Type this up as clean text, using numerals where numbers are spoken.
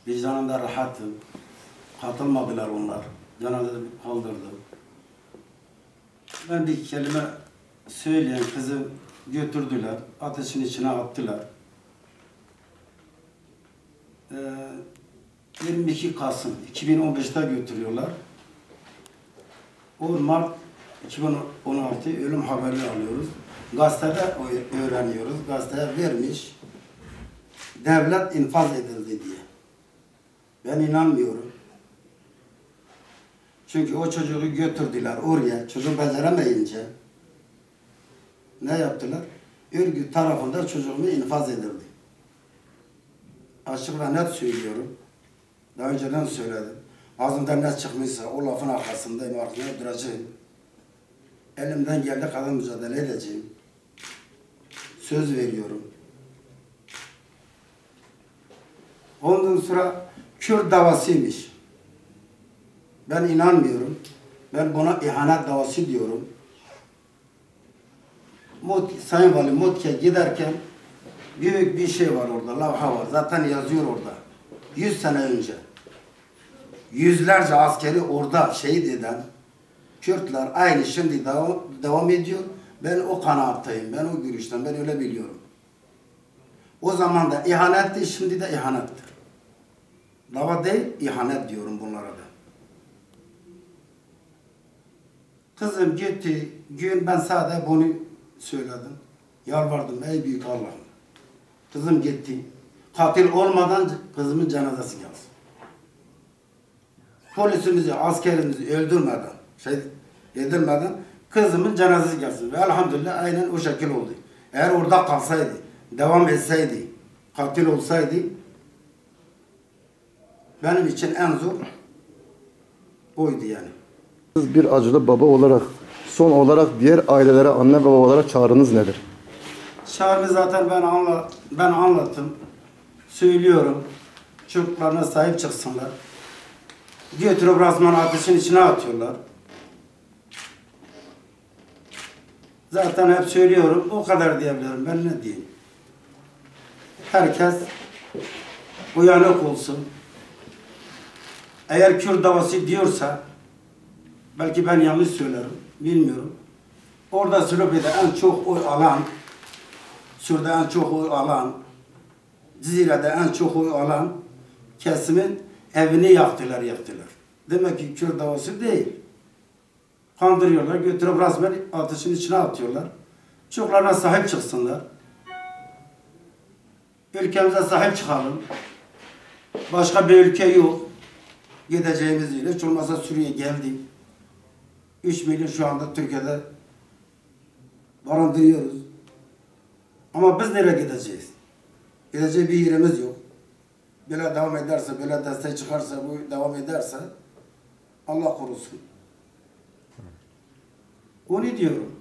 Vicdanımda rahatım. Katılmadılar onlar. Cenazede kaldırdı. Ben bir kelime söyleyen kızı götürdüler. Ateşin içine attılar. 22 Kasım 2015'te götürüyorlar. 10 Mart 2016 ölüm haberi alıyoruz. Gazetede öğreniyoruz. Gazeteye vermiş. Devlet infaz edildi diye. Ben inanmıyorum. Çünkü o çocuğu götürdüler oraya. Çocuğu beceremeyince ne yaptılar? Örgüt tarafından çocuğumu infaz edildi. Açık ve net söylüyorum. Daha önceden söyledim. Ağzımdan ne çıkmışsa o lafın arkasındayım, arkasında duracağım. Elimden geldiği kadar mücadele edeceğim. Söz veriyorum. Ondan sonra Kürt davasıymış. Ben inanmıyorum. Ben buna ihanet davası diyorum. Sayın Vali Mutke giderken büyük bir şey var orada, lavha var. Zaten yazıyor orada. 100 sene önce. Yüzlerce askeri orada şehit eden Kürtler aynı şimdi devam ediyor. Ben o kanaattayım, ben o görüşten, ben öyle biliyorum. O zaman da ihanetti, şimdi de ihanettir. Dava değil, ihanet diyorum bunlara da. Kızım gitti, gün ben sadece bunu söyledim. Yalvardım, ey büyük Allah'ım. Kızım gitti. Katil olmadan kızımın cenazesi gelsin. Polisimizi, askerimizi öldürmeden, edilmeden kızımın cenazesi gelsin. Ve elhamdülillah aynen o şekil oldu. Eğer orada kalsaydı, devam etseydi, katil olsaydı benim için en zor oydu yani. Siz bir acılı baba olarak, son olarak diğer ailelere anne baba olarak çağrınız nedir? Çağrımı zaten ben anlattım. Söylüyorum. Çocuklarına sahip çıksınlar. Götürüp rasman ateşin içine atıyorlar. Zaten hep söylüyorum. O kadar diyebilirim. Ben ne diyeyim? Herkes uyanık olsun. Eğer Kürt davası diyorsa belki ben yanlış söylerim. Bilmiyorum. Orada Sülüp'de en çok oy alan, şurada en çok oy alan, Cizire'de en çok oy alan kesimin evini yaktılar. Demek ki Kürt davası değil. Kandırıyorlar, götürüp resmen ateşin içine atıyorlar. Çocuklarına sahip çıksınlar. Ülkemize sahip çıkalım. Başka bir ülke yok. Gideceğimiz yere. Hiç olmazsa Suriye geldi. 3 milyon şu anda Türkiye'de barındırıyoruz. Ama biz nereye gideceğiz? Gideceği bir yerimiz yok. Böyle devam ederse, böyle destek çıkarsa, bu devam ederse Allah korusun. Onu diyorum.